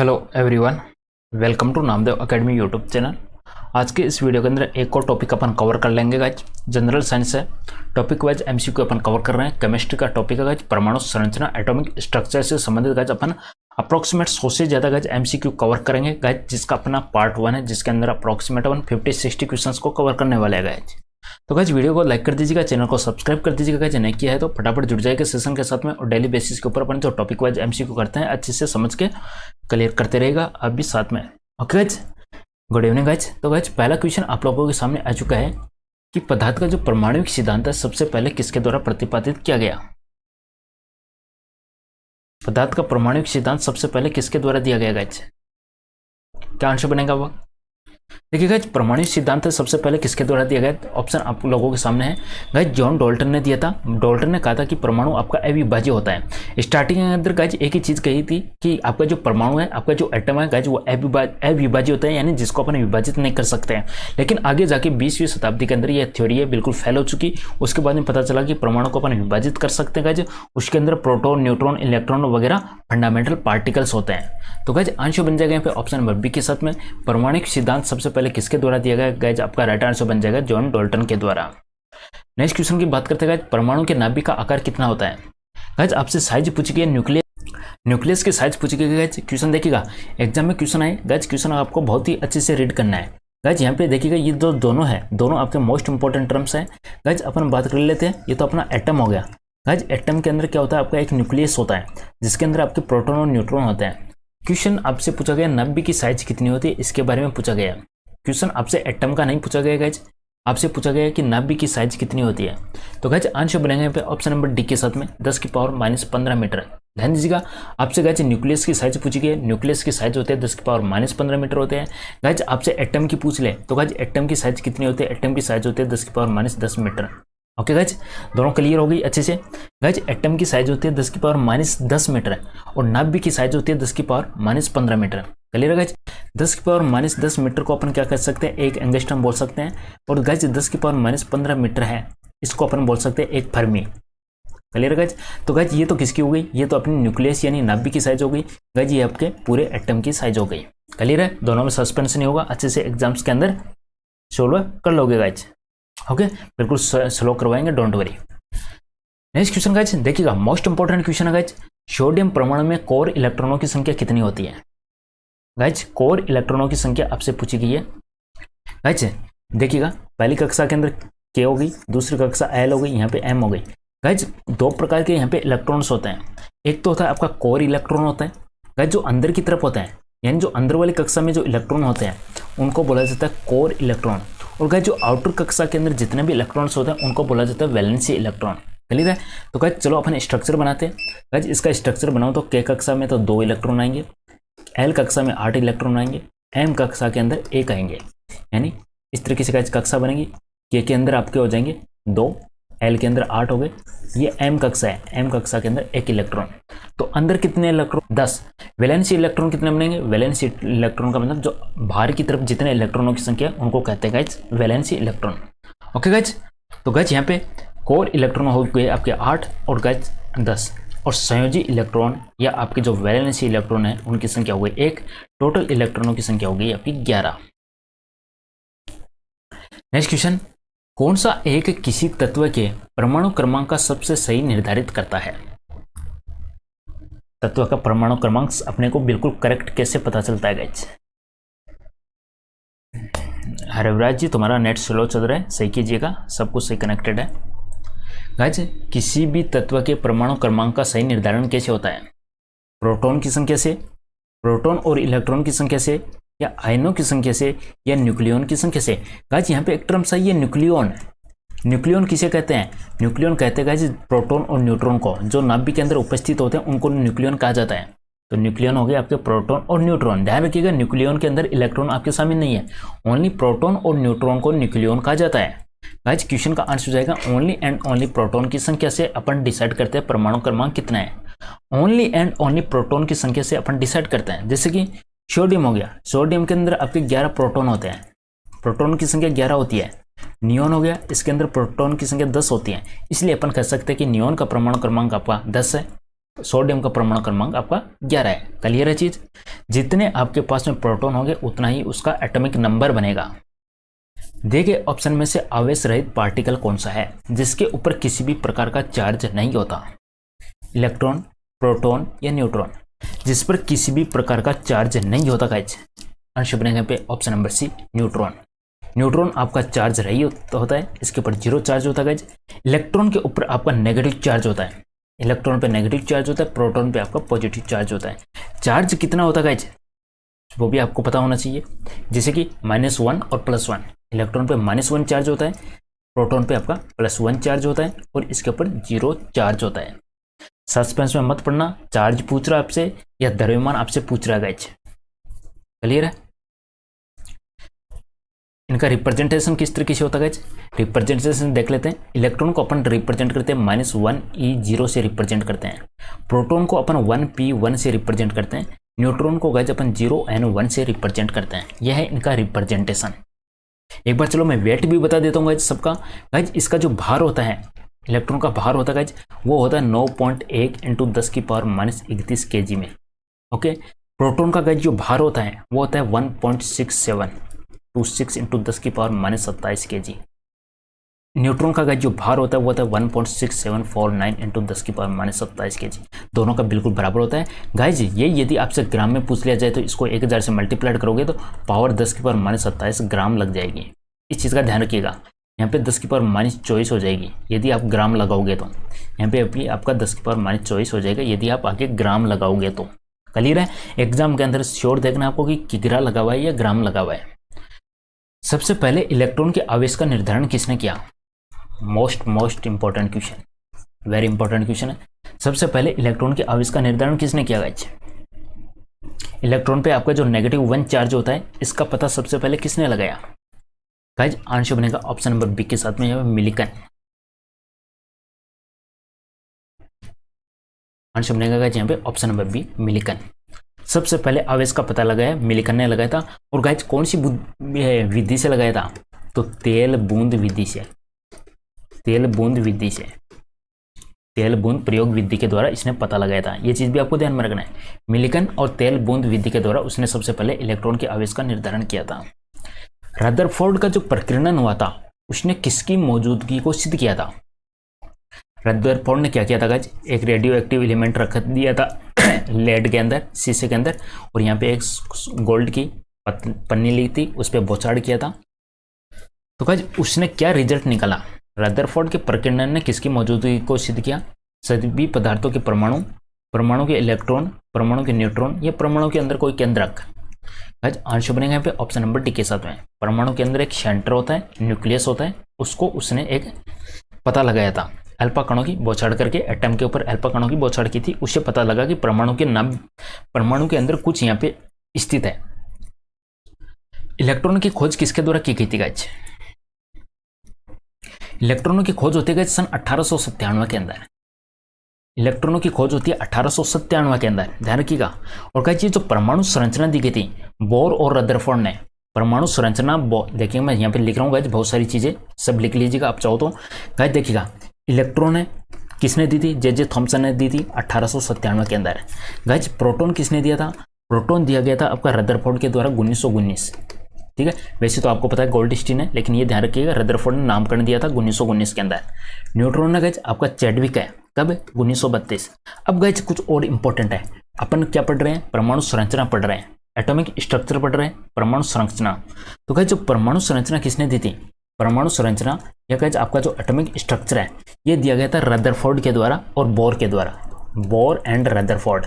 Hello everyone, welcome to Namdev academy YouTube channel. आज के इस वीडियो के अंदर एक और टॉपिक अपन कवर कर लेंगे गाइज। जनरल साइंस है, टॉपिक वाइज एमसीक्यू अपन कवर कर रहे हैं। केमिस्ट्री का टॉपिक है गाइज, परमाणु संरचना एटॉमिक स्ट्रक्चर से संबंधित गाइज अपन अप्रोक्सीमेट 100 से ज़्यादा गाइज एमसीक्यू कवर करेंगे गाइज, जिसका अपना पार्ट 1 है, जिसके अंदर अप्रोक्सीमेट 50-60 क्वेश्चन को कवर करने वाले हैं गाइज। तो गाइज वीडियो को लाइक कर दीजिएगा, चैनल को सब्सक्राइब कर दीजिएगा गाइज, नहीं किया है तो फटाफट जुड़ जाएगा सेशन के साथ में। और डेली बेसिस के ऊपर अपन जो टॉपिक वाइज एमसीक्यू करते हैं अच्छे से समझ के क्लियर करते रहेगा आप भी साथ में। Okay guys, good evening guys. तो गाइज पहला क्वेश्चन आप लोगों के सामने आ चुका है कि पदार्थ का जो परमाणु सिद्धांत है सबसे पहले किसके द्वारा प्रतिपादित किया गया। पदार्थ का परमाणु सिद्धांत सबसे पहले किसके द्वारा दिया गया गाइज, क्या आंसर बनेगा वो। देखिए गाइज, परमाणु सिद्धांत सबसे पहले किसके द्वारा दिया गया, ऑप्शन आप लोगों के सामने है गाइज। जॉन डाल्टन ने दिया था। डाल्टन ने कहा था कि परमाणु आपका अविभाज्य होता है। स्टार्टिंग के अंदर गाइज एक ही चीज़ कही थी कि आपका जो परमाणु है, आपका जो एटम है गाइज, वो अविभाज्य होता है, यानी जिसको अपन विभाजित नहीं कर सकते हैं। लेकिन आगे जाके 20वीं शताब्दी के अंदर यह थ्योरी है बिल्कुल फेल हो चुकी। उसके बाद में पता चला कि परमाणु को अपन विभाजित कर सकते हैं गाइज, उसके अंदर प्रोटॉन, न्यूट्रॉन, इलेक्ट्रॉन वगैरह फंडामेंटल पार्टिकल्स होते हैं। तो गाइज आंसर बन जाएगा यहाँ पे ऑप्शन नंबर बी के साथ में। परमाणु सिद्धांत सबसे पहले किसके द्वारा दिया गया गाइज, आपका राइट आंसर बन जाएगा जॉन डाल्टन के द्वारा। नेक्स्ट क्वेश्चन की बात करते हैं गाइज, परमाणु के नाभिक का आकार कितना होता है। गाइज आपसे साइज पूछी गई, न्यूक्लियस की साइज पूछी गई गाइज। क्वेश्चन देखिएगा, एग्जाम में क्वेश्चन आए गाइज, क्वेश्चन आपको बहुत ही अच्छे से रीड करना है गाइज। यहाँ पे देखिएगा ये दोनों है, दोनों आपके मोस्ट इंपॉर्टेंट टर्म्स हैं गाइज। अपन बात कर लेते हैं, ये तो अपना एटम हो गया गाइज। एटम के अंदर क्या होता है, आपका एक न्यूक्लियस होता है जिसके अंदर आपके प्रोटॉन और न्यूट्रॉन होते हैं। क्वेश्चन आपसे पूछा गया नाभिक की साइज कितनी होती है, इसके बारे में पूछा गया। क्वेश्चन आपसे एटम का नहीं पूछा गया गाइज, आपसे पूछा गया कि नाभिक की साइज कितनी होती है। तो गाइज आंसर बनेगा यहाँ पे ऑप्शन नंबर डी के साथ में 10⁻⁻15 मीटर। ध्यान दीजिएगा, आपसे गाइज न्यूक्लियस की साइज पूछी गई, न्यूक्लियस की साइज होते हैं 10⁻⁻15 मीटर होते हैं। गाइज आपसे एटम की पूछ ले तो गाइज एटम की साइज कितनी होती है, एटम की साइज होती है 10⁻10 मीटर। ओके गाइज, दोनों क्लियर हो गई अच्छे से। गाइज एटम की साइज होती है 10⁻10 मीटर और नाभिक की साइज होती है 10⁻15 मीटर। क्लियर है गाइज। 10⁻10 मीटर को अपन क्या कर सकते हैं, एक एंगस्ट्रॉम बोल सकते हैं। और गाइज 10⁻15 मीटर है, इसको अपन बोल सकते हैं एक फर्मी। क्लियर है गाइज। तो गाइज ये तो किसकी हो गई, ये तो अपनी न्यूक्लियस यानी नाभिक की साइज हो गई गाइज, ये आपके पूरे एटम की साइज हो गई। क्लियर है, दोनों में सस्पेंस नहीं होगा, अच्छे से एग्जाम्स के अंदर सोल्व कर लोगे गाइज। ओके, बिल्कुल स्लो करवाएंगे, don't worry. Next question guys देखिएगा, मोस्ट इंपॉर्टेंट क्वेश्चन है गाइज। सोडियम परमाणु में कोर इलेक्ट्रॉनों की संख्या कितनी होती है। गाइज कोर इलेक्ट्रॉनों की संख्या आपसे पूछी गई है गाइज। देखिएगा, पहली कक्षा के अंदर के हो गई, दूसरी कक्षा एल हो गई, यहाँ पे एम हो गई। गाइज दो प्रकार के यहाँ पे इलेक्ट्रॉन्स होते हैं। एक तो होता है आपका कोर इलेक्ट्रॉन होता है गाइज, जो अंदर की तरफ होता है, यानी जो अंदर वाली कक्षा में जो इलेक्ट्रॉन होते हैं उनको बोला जाता है कोर इलेक्ट्रॉन। और गाइज जो आउटर कक्षा के अंदर जितने भी इलेक्ट्रॉन्स होते हैं उनको बोला जाता है वैलेंसी इलेक्ट्रॉन। क्लियर है। तो गाइज चलो अपन स्ट्रक्चर बनाते हैं गाइज। इसका स्ट्रक्चर बनाओ तो के कक्षा में तो 2 इलेक्ट्रॉन आएंगे, एल कक्षा में 8 इलेक्ट्रॉन आएंगे, एम कक्षा के अंदर 1 आएंगे। यानी इस तरीके से गाइज कक्षा बनेगी। के अंदर आपके हो जाएंगे 2, एल के अंदर 8 हो गए। ये एम कक्षा है, एम कक्षा के अंदर 1 इलेक्ट्रॉन। तो अंदर कितने इलेक्ट्रॉन, 10। वैलेंसी इलेक्ट्रॉन कितने बनेंगे, वैलेंसी इलेक्ट्रॉन का मतलब जो बाहर की तरफ जितने इलेक्ट्रॉनों की संख्या उनको कहते हैं guys valency electron. Okay guys, तो गाइज यहाँ पे कोर इलेक्ट्रॉन हो गए आपके 8 और गाइज 10, और संयोजी इलेक्ट्रॉन या आपके जो वैलेंसी इलेक्ट्रॉन है उनकी संख्या हो गई 1। टोटल इलेक्ट्रॉनों की संख्या हो गई आपकी 11। नेक्स्ट क्वेश्चन, कौन सा एक किसी तत्व के परमाणु क्रमांक का सबसे सही निर्धारित करता है। तत्व का परमाणु क्रमांक अपने को बिल्कुल करेक्ट कैसे पता चलता है गाइज। हरिवराज जी तुम्हारा नेट स्लो चल रहा है, सही कीजिएगा, सब कुछ सही कनेक्टेड है गाइज। किसी भी तत्व के परमाणु क्रमांक का सही निर्धारण कैसे होता है, प्रोटॉन की संख्या से, प्रोटॉन और इलेक्ट्रॉन की संख्या से, या आयनों की संख्या से, या न्यूक्लियन की संख्या से। गाइज यहाँ पे एक टर्म सही है न्यूक्लियन। न्यूक्लियन किसे कहते हैं, न्यूक्लियन कहते हैं गाइज प्रोटॉन और न्यूट्रॉन को, जो नाभिक के अंदर उपस्थित होते हैं उनको न्यूक्लियन कहा जाता है। तो न्यूक्लियन हो गए आपके प्रोटॉन और न्यूट्रॉन। ध्यान रखिएगा, न्यूक्लियन के अंदर इलेक्ट्रॉन आपके सामने नहीं है, ओनली प्रोटॉन और न्यूट्रॉन को न्यूक्लियन कहा जाता है। गाइज क्वेश्चन का आंसर हो जाएगा ओनली एंड ओनली प्रोटॉन की संख्या से अपन डिसाइड करते हैं परमाणु क्रमांक कितना है। ओनली एंड ओनली प्रोटॉन की संख्या से अपन डिसाइड करते हैं। जैसे कि सोडियम हो गया, सोडियम के अंदर आपके 11 प्रोटॉन होते हैं, प्रोटॉन की संख्या 11 होती है। नियोन हो गया, इसके अंदर प्रोटॉन की संख्या 10 होती है, इसलिए अपन कह सकते हैं कि नियोन का परमाणु क्रमांक आपका 10 है। सोडियम का परमाणु क्रमांक आपका 11 है। क्लियर है चीज? जितने आपके पास में प्रोटॉन होंगे उतना ही उसका एटॉमिक नंबर बनेगा। देखिए ऑप्शन में से आवेश रहित पार्टिकल कौन सा है जिसके ऊपर किसी भी प्रकार का चार्ज नहीं होता? इलेक्ट्रॉन, प्रोटॉन या न्यूट्रॉन? जिस पर किसी भी प्रकार का चार्ज नहीं होता गाइज, आंसर बनेगा पे option number C, neutron. Neutron आपका चार्ज रहित होता है, इसके ऊपर 0 चार्ज होता है गाइज। इलेक्ट्रॉन के ऊपर आपका नेगेटिव चार्ज होता है, इलेक्ट्रॉन पे नेगेटिव चार्ज होता है, प्रोटॉन पे आपका पॉजिटिव चार्ज होता है। चार्ज कितना होता है गाइज वो भी आपको पता होना चाहिए, जैसे कि -1 और +1। इलेक्ट्रॉन पे -1 चार्ज होता है, प्रोटॉन पे आपका +1 चार्ज होता है और इसके ऊपर 0 चार्ज होता है। सस्पेंस में मत पड़ना, चार्ज पूछ रहा है आपसे या द्रव्यमान आपसे पूछ रहा है गाइज। क्लियर है? इनका रिप्रेजेंटेशन किस तरीके से होता है गाइज? रिप्रेजेंटेशन देख लेते हैं। इलेक्ट्रॉन को अपन रिप्रेजेंट करते हैं -1e0 से रिप्रेजेंट करते हैं। प्रोटॉन को अपन 1p1 से रिप्रेजेंट करते हैं। न्यूट्रॉन को गाइज अपन 0n1 से रिप्रेजेंट करते हैं। यह है इनका रिप्रेजेंटेशन। एक बार चलो मैं वेट भी बता देता हूँ गाइज सबका। गाइज इसका जो भार होता है, इलेक्ट्रॉन का भार होता है गाइज, वो होता है 9.1 × 10⁻31 kg में। ओके, प्रोटॉन का गाइज जो भार होता है वो होता है 1.6726 × 10⁻27 kg। न्यूट्रॉन का गाइज जो भार होता है वो होता है 1.6749 × 10⁻27 kg। दोनों का बिल्कुल बराबर होता है गाइज। ये यदि आपसे ग्राम में पूछ लिया जाए तो इसको 1000 से मल्टीप्लाइड करोगे तो पावर 10⁻27 ग्राम लग जाएगी। इस चीज़ का ध्यान रखिएगा। यहाँ पे 10⁻24 हो जाएगी यदि आप ग्राम लगाओगे तो, यहाँ पे अभी आपका 10⁻24 हो जाएगा यदि आप आगे ग्राम लगाओगे तो। क्लियर है? एग्जाम के अंदर श्योर देखना आपको कि किग्रा लगा हुआ है या ग्राम लगा हुआ है। सबसे पहले इलेक्ट्रॉन के आवेश का निर्धारण किसने किया? Most important question, very important question है। सबसे पहले इलेक्ट्रॉन के आवेश का निर्धारण किसने किया गाइज? इलेक्ट्रॉन पे आपका जो -1 चार्ज होता है इसका पता सबसे पहले किसने लगाया? गाइज आंसर बनेगा ऑप्शन नंबर बी के साथ में मिलिकन। आंसर बनेगा गाइज यहाँ पे ऑप्शन नंबर बी, मिलिकन। सबसे पहले आवेश का पता लगाया मिलिकन ने लगाया था। और गाइज कौन सी विधि से लगाया था? तो तेल बूंद विधि से, तेल बूंद विधि से, तेल बूंद प्रयोग विधि के द्वारा इसने पता लगाया था। ये चीज भी आपको ध्यान में रखना है। मिलिकन और तेल बूंद विधि के द्वारा उसने सबसे पहले इलेक्ट्रॉन के आवेश का निर्धारण किया था। रदरफोर्ड का जो प्रकीर्णन हुआ था उसने किसकी मौजूदगी को सिद्ध किया था? रदरफोर्ड ने क्या किया था गाइज? एक रेडियो एक्टिव एलिमेंट रख दिया था लेड के अंदर, शीशे के अंदर, और यहाँ पे एक गोल्ड की पन्नी ली थी, उस पर बौछार किया था। तो गाइज उसने क्या रिजल्ट निकाला? रदरफोर्ड के प्रकीर्णन ने किसकी मौजूदगी को सिद्ध किया? सभी पदार्थों के परमाणु, परमाणु के इलेक्ट्रॉन, परमाणु के न्यूट्रॉन या परमाणु के अंदर कोई केंद्रक। गाइज आंसर बनेगा यहाँ पे ऑप्शन नंबर डी के साथ में। परमाणु के अंदर एक सेंटर होता है, न्यूक्लियस होता है, उसको उसने एक पता लगाया था। अल्फा कणों की बौछार करके, एटम के ऊपर अल्फा कणों की बौछार की थी, उससे पता लगा कि परमाणु के अंदर कुछ यहाँ पे स्थित है। इलेक्ट्रॉन की खोज किसके द्वारा की गई थी गाइज? इलेक्ट्रॉनों की खोज होती है सन 1897 के अंदर। इलेक्ट्रॉनों की खोज होती है 1897 के अंदर, ध्यान रखिएगा। और गाइज ये जो परमाणु संरचना दी गई थी बोर और रदरफोर्ड ने, परमाणु संरचना देखिए मैं यहाँ पे लिख रहा हूँ गाइज, बहुत सारी चीजें सब लिख लीजिएगा आप चाहो तो। गाइज देखिएगा, इलेक्ट्रॉन है किसने दी थी? जे थॉमसन ने दी थी 1897 के अंदर। गाइज प्रोटॉन किसने दिया था? प्रोटॉन दिया गया था आपका रदरफोर्ड के द्वारा 1919। ठीक है, वैसे तो आपको पता है गोल्डस्टीन है, लेकिन ये ध्यान रखिएगा रदरफोर्ड ने नामकरण दिया था 1919 के अंदर। न्यूट्रॉन है गाइज आपका चैडविक है, कब? 1932। अब गाइज कुछ और इंपॉर्टेंट है, अपन क्या पढ़ रहे हैं? परमाणु संरचना पढ़ रहे हैं, एटॉमिक स्ट्रक्चर पढ़ रहे हैं, परमाणु संरचना। तो गाइज जो परमाणु संरचना किसने दी थी? परमाणु संरचना या गाइज आपका जो एटॉमिक स्ट्रक्चर है ये दिया गया था रदरफोर्ड के द्वारा और बोर के द्वारा, बोर एंड रदरफोर्ड।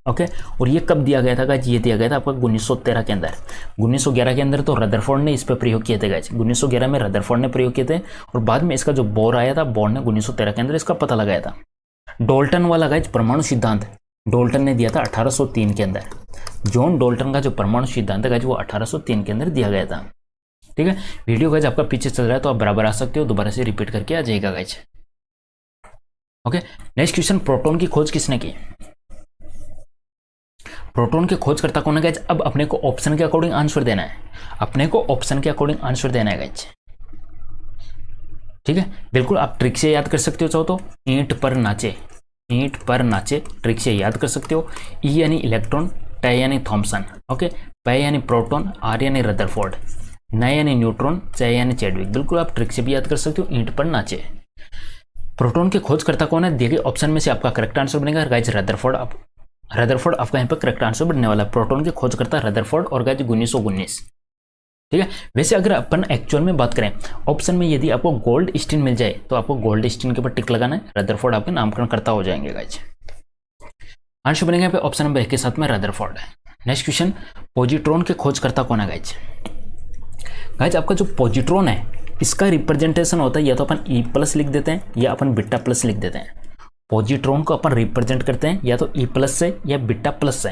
ओके, और ये कब दिया गया था गाइज? ये दिया गया था आपका 1913 के अंदर। 1911 के अंदर तो रदरफोर्ड ने इस पर प्रयोग किए थे गाइज, 1911 में रदरफोर्ड ने प्रयोग किए थे, और बाद में इसका जो बोर आया था, बोर ने 1913 के अंदर इसका पता लगाया था। डोल्टन वाला गाइज परमाणु सिद्धांत डोल्टन ने दिया था 1803 के अंदर। जॉन डोल्टन का जो परमाणु सिद्धांत है गाइज वो 1803 के अंदर दिया गया था। ठीक है, वीडियो गाइज आपका पीछे चल रहा है तो आप बराबर आ सकते हो, दोबारा से रिपीट करके आ जाएगा guys. Okay, next question, proton की खोज किसने की? प्रोटॉन के खोजकर्ता कौन है गाइज? अब अपने को ऑप्शन के अकॉर्डिंग आंसर देना है, अपने को ऑप्शन के अकॉर्डिंग आंसर देना है गाइज। ठीक है, बिल्कुल आप ट्रिक से याद कर सकते हो चाहो तो। ईंट पर नाचे, ईंट पर नाचे, ट्रिक से याद कर सकते हो। ई यानी इलेक्ट्रॉन, टे यानी थॉमसन, ओके, पे यानी प्रोटॉन, आर यानी रदरफोर्ड, न यानी न्यूट्रॉन, चे यानी चैडविक। बिल्कुल आप ट्रिक से भी याद कर सकते हो, ईंट पर नाचे। प्रोटॉन के खोजकर्ता कौन है, दिए गए ऑप्शन में से आपका करेक्ट आंसर बनेगा गाइज रदरफोर्ड। रदरफोर्ड आपका यहाँ पर करेक्ट आंसर बनने वाला है। प्रोटॉन के खोजकर्ता रदरफोर्ड और गाइज 1919, ठीक है। वैसे अगर अपन एक्चुअल में बात करें, ऑप्शन में यदि आपको गोल्ड स्टीन मिल जाए तो आपको गोल्ड स्टीन के ऊपर टिक लगाना है, रदरफोर्ड आपके नामकरण करता हो जाएंगे गाइज। आंसर बनेगा पे ऑप्शन नंबर 1 के साथ में रदरफोर्ड है। नेक्स्ट क्वेश्चन, पॉजिट्रॉन के खोजकर्ता कौन है गाइज। गाइज आपका जो पॉजिट्रॉन है इसका रिप्रेजेंटेशन होता है या तो अपन E+ लिख देते हैं या अपन β+ लिख देते हैं। पॉजिट्रॉन को अपन रिप्रेजेंट करते हैं या तो E+ से या β+ से।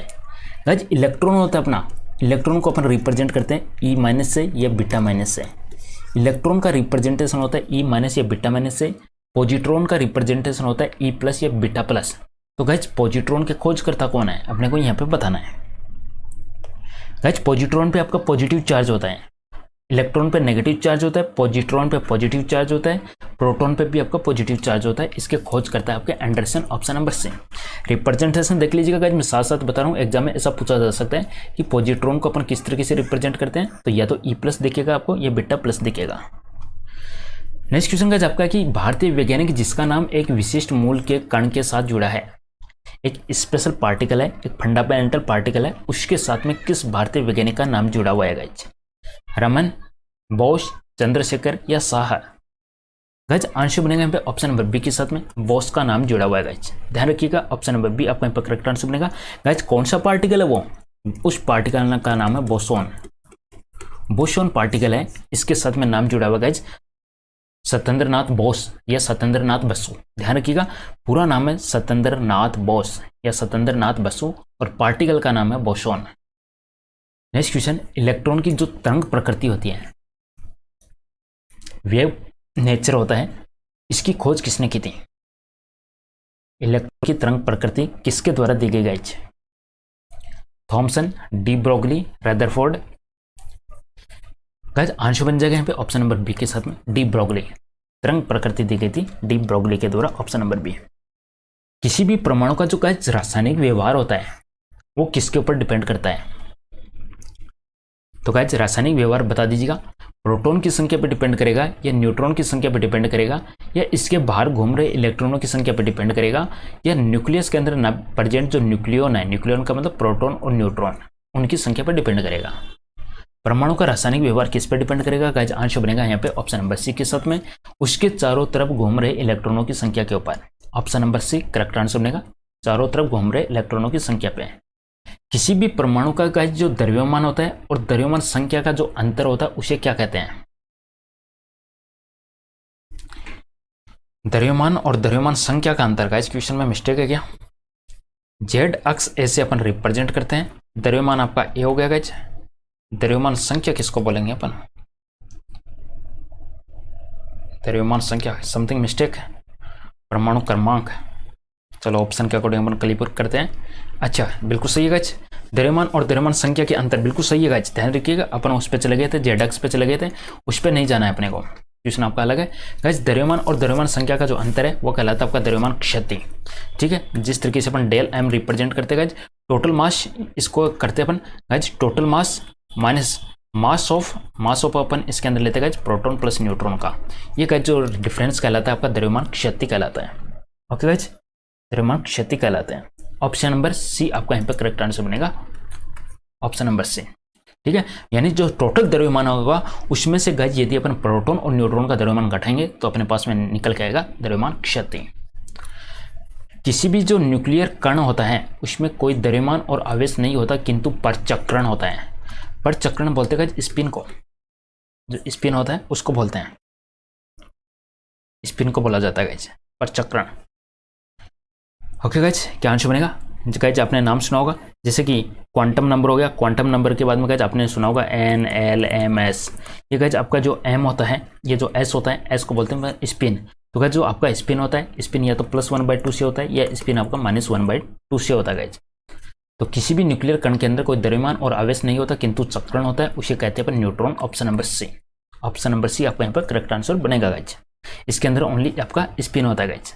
गाइज इलेक्ट्रॉन होता है अपना, इलेक्ट्रॉन को अपन रिप्रेजेंट करते हैं E- से या β- से। इलेक्ट्रॉन का रिप्रेजेंटेशन होता है E- या β- से। पॉजिट्रॉन का रिप्रेजेंटेशन होता है E+ या β+। तो गाइज पॉजिट्रॉन के खोजकर्ता कौन है अपने को यहाँ पे बताना है। गाइज पॉजिट्रॉन पे आपका पॉजिटिव चार्ज होता है, इलेक्ट्रॉन पे नेगेटिव चार्ज होता है, पॉजिट्रॉन पे पॉजिटिव चार्ज होता है, प्रोटॉन पे भी आपका पॉजिटिव चार्ज होता है। इसके खोज करता है आपके Anderson, option number C। Representation देख लीजिएगा गाइज, मैं साथ साथ बता रहा हूँ, एग्जाम में ऐसा पूछा जा सकता है कि पॉजिट्रॉन को अपन किस तरीके से रिप्रेजेंट करते हैं, तो या तो E+ दिखेगा आपको या β+ दिखेगा। नेक्स्ट क्वेश्चन गाइज आपका कि भारतीय वैज्ञानिक जिसका नाम एक विशिष्ट मूल के कण के साथ जुड़ा है, एक स्पेशल पार्टिकल है, एक फंडामेंटल पार्टिकल है, उसके साथ में किस भारतीय वैज्ञानिक का नाम जुड़ा हुआ है गाइज। रमन, बोस, चंद्रशेखर या साहा। गाइज आंसर बनेगा यहाँ पे ऑप्शन नंबर B के साथ में बोस का नाम जुड़ा हुआ है गाइज। ध्यान रखिएगा ऑप्शन नंबर B आपका यहाँ पर करेक्ट आंसर बनेगा। गाइज कौन सा पार्टिकल है वो, उस पार्टिकल का नाम है बोसोन। बोसोन पार्टिकल है, इसके साथ में नाम जुड़ा हुआ है गाइज सत्येंद्रनाथ बोस या सत्येंद्रनाथ बसु। ध्यान रखिएगा पूरा नाम है सत्येंद्रनाथ बोस या सत्येंद्रनाथ बसु और पार्टिकल का नाम है बोसोन। नेक्स्ट क्वेश्चन, इलेक्ट्रॉन की जो तरंग प्रकृति होती है, वेव नेचर होता है, इसकी खोज किसने की थी। इलेक्ट्रॉन की तरंग प्रकृति किसके द्वारा दी गई guys. Thomson, de Broglie, Rutherford. Guys answer बन जाएगा यहाँ पे ऑप्शन नंबर B के साथ में डी ब्रोगली। तरंग प्रकृति दी गई थी डी ब्रोगली के द्वारा, ऑप्शन नंबर B। किसी भी परमाणु का जो गाइज रासायनिक व्यवहार होता है वो किसके ऊपर डिपेंड करता है, तो गाइज रासायनिक व्यवहार बता दीजिएगा। प्रोटॉन की संख्या पर डिपेंड करेगा या न्यूट्रॉन की संख्या पर डिपेंड करेगा या इसके बाहर घूम रहे इलेक्ट्रॉनों की संख्या पर डिपेंड करेगा या न्यूक्लियस के अंदर प्रेजेंट जो न्यूक्लियन है, न्यूक्लियन का मतलब प्रोटॉन और न्यूट्रॉन, उनकी संख्या पर डिपेंड करेगा। परमाणु का रासायनिक व्यवहार किस पर डिपेंड करेगा गाइज आंसर बनेगा यहाँ पे ऑप्शन नंबर C के साथ में उसके चारों तरफ घूम रहे इलेक्ट्रॉनों की संख्या के ऊपर। Option number C correct answer बनेगा, चारों तरफ घूम रहे इलेक्ट्रॉनों की संख्या पे। किसी भी परमाणु का गाइज जो द्रव्यमान होता है और द्रव्यमान संख्या का जो अंतर होता है उसे क्या कहते हैं। द्रव्यमान और द्रव्यमान संख्या का अंतर, गाइज क्वेश्चन में मिस्टेक है क्या। Z अक्ष ऐसे अपन रिप्रेजेंट करते हैं, द्रव्यमान आपका A हो गया गाइज। द्रव्यमान संख्या किसको बोलेंगे अपन, द्रव्यमान संख्या समथिंग मिस्टेक है, परमाणु क्रमांक। चलो ऑप्शन के अकॉर्डिंग अपन क्लियर करते हैं। अच्छा बिल्कुल सही है गाइज, द्रव्यमान और द्रव्यमान संख्या के अंतर बिल्कुल सही है गाइज। ध्यान रखिएगा अपन उस पर चले गए थे, Z अक्ष पे चले गए थे, उस पर नहीं जाना है अपने को, क्वेश्चन आपका अलग है गाइज। द्रव्यमान और द्रव्यमान संख्या का जो अंतर है वो कहलाता है आपका द्रव्यमान क्षति, ठीक है। जिस तरीके से अपन डेल M रिप्रेजेंट करते हैं गाइज, टोटल मास इसको करते हैं अपन guys, total mass minus mass of अपन इसके अंदर लेते हैं गाइज प्रोटॉन प्लस न्यूट्रॉन का, ये गाइज जो डिफरेंस कहलाता है आपका द्रव्यमान क्षति कहलाता है। ओके गाइज, द्रव्यमान क्षति कहलाते हैं। ऑप्शन नंबर C आपका यहाँ पे करेक्ट आंसर बनेगा, ऑप्शन नंबर C, ठीक है। यानी जो टोटल द्रव्यमान होगा उसमें से गाइज यदि अपन प्रोटॉन और न्यूट्रॉन का द्रव्यमान घटाएंगे तो अपने पास में निकल के आएगा द्रव्यमान क्षति। किसी भी जो न्यूक्लियर कण होता है उसमें कोई द्रव्यमान और आवेश नहीं होता किंतु परचक्रण होता है। परचक्रण बोलते हैं गाइज स्पिन को, जो स्पिन होता है उसको बोलते हैं, स्पिन को बोला जाता है गाइज परचक्रण। ओके गाइज, क्या आंसर बनेगा। गाइज आपने नाम सुना होगा जैसे कि क्वांटम नंबर हो गया, क्वांटम नंबर के बाद में गाइज आपने सुना होगा N L M S। ये गाइज आपका जो M होता है, ये जो S होता है, S को बोलते हैं स्पिन। तो गाइज जो आपका स्पिन होता है, स्पिन या तो +1/2 से होता है या स्पिन आपका -1/2 से होता है गाइज। तो किसी भी न्यूक्लियर कण के अंदर कोई द्रव्यमान और आवेश नहीं होता किंतु चक्रण होता है, उसे कहते हैं अपन neutron. Option number C, option number C आपका यहाँ पर करेक्ट आंसर बनेगा गाइज। इसके अंदर ओनली आपका स्पिन होता है गाइज।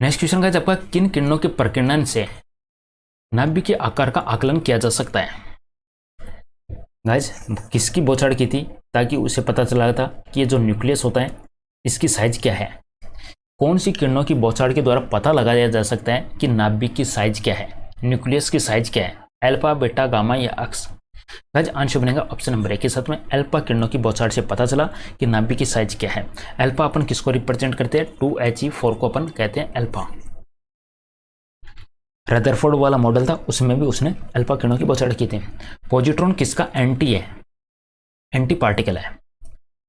नेक्स्ट क्वेश्चन गाइस आपका, किन किरणों के प्रकीर्णन से नाभिक के आकार का आकलन किया जा सकता है? गाइस किसकी बौछार की थी ताकि उसे पता चला था कि ये जो न्यूक्लियस होता है इसकी साइज क्या है? कौन सी किरणों की बौछार के द्वारा पता लगाया जा सकता है कि नाभिक की साइज क्या है, न्यूक्लियस की साइज क्या है? अल्फा, बीटा, गामा या एक्स? गाइस आंसर बनेगा ऑप्शन नंबर ए के साथ में अल्फा किरणों की बौछार से पता चला कि नाभिक की साइज क्या है। अल्फा अपन किसको रिप्रेजेंट करते हैं? 2He4 को अपन कहते हैं अल्फा। रदरफोर्ड वाला मॉडल था उसमें भी उसने अल्फा किरणों की बौछार की थी। पॉजिट्रॉन किसका एंटी है? एंटी पार्टिकल है।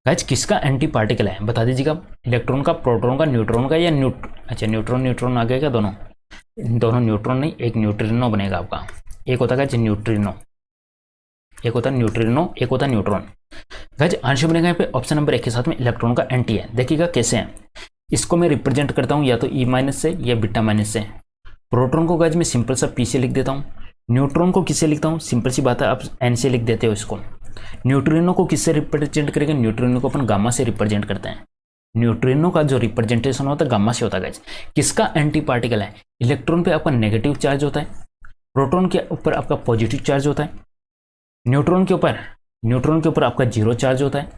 गाइस किसका एंटी पार्टिकल है बता दीजिएगा। इलेक्ट्रॉन का, प्रोटॉन का, न्यूट्रॉन का या न्यूट्रॉन आ गया दोनों? दोनों न्यूट्रॉन नहीं, एक न्यूट्रिनो बनेगा आपका। एक होता है न्यूट्रिनो, एक होता है न्यूट्रिनो, एक होता है न्यूट्रॉन। गाइस आंसर बनेगा यहाँ पे ऑप्शन नंबर 1 के साथ में इलेक्ट्रॉन का एंटी है। देखिएगा कैसे है, इसको मैं रिप्रेजेंट करता हूँ या तो E- से या बीटा- से। प्रोटॉन को गाइस मैं सिंपल सा P से लिख देता हूँ। न्यूट्रॉन को किससे लिखता हूँ? सिंपल सी बात है, आप N से लिख देते हो इसको। न्यूट्रिनो को किससे रिप्रेजेंट करेंगे? न्यूट्रिनो को अपन गामा से रिप्रेजेंट करते हैं। न्यूट्रिनो का जो रिप्रेजेंटेशन होता है गामा से होता है। गाइस किसका एंटी पार्टिकल है? इलेक्ट्रॉन पे आपका नेगेटिव चार्ज होता है, प्रोटॉन के ऊपर आपका पॉजिटिव चार्ज होता है, न्यूट्रॉन के ऊपर आपका 0 चार्ज होता है।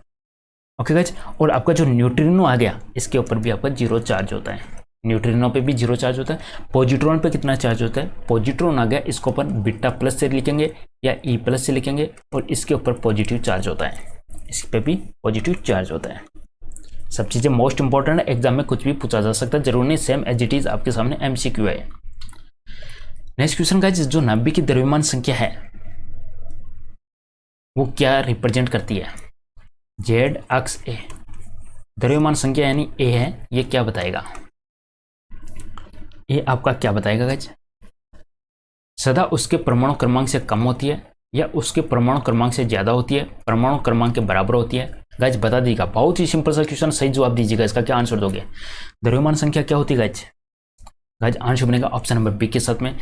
ओके गाइस, और आपका जो न्यूट्रिनो आ गया इसके ऊपर भी आपका 0 चार्ज होता है। न्यूट्रिनो पे भी 0 चार्ज होता है। पॉजिट्रॉन पे कितना चार्ज होता है? पॉजिट्रॉन आ गया, इसको अपन बीटा प्लस से लिखेंगे या E प्लस से लिखेंगे, और इसके ऊपर पॉजिटिव चार्ज होता है, इस पे भी पॉजिटिव चार्ज होता है। सब चीज़ें मोस्ट इंपॉर्टेंट है, एग्जाम में कुछ भी पूछा जा सकता है, जरूर नहीं सेम एज इट इज आपके सामने MCQ है। नेक्स्ट क्वेश्चन गाइस, जो नाभिक की द्रव्यमान संख्या है वो क्या रिप्रेजेंट करती है? Z अक्ष A द्रव्यमान संख्या यानी A है, ये क्या बताएगा? ये आपका क्या बताएगा गाइज? सदा उसके परमाणु क्रमांक से कम होती है या उसके परमाणु क्रमांक से ज्यादा होती है, परमाणु क्रमांक के बराबर होती है? गाइज बता दीजिएगा, बहुत ही सिंपल सा क्वेश्चन, सही जवाब दीजिएगा। इसका क्या आंसर दोगे? द्रव्यमान संख्या क्या होती है गाइज? गाइज आंसर बनेगा ऑप्शन नंबर बी के साथ में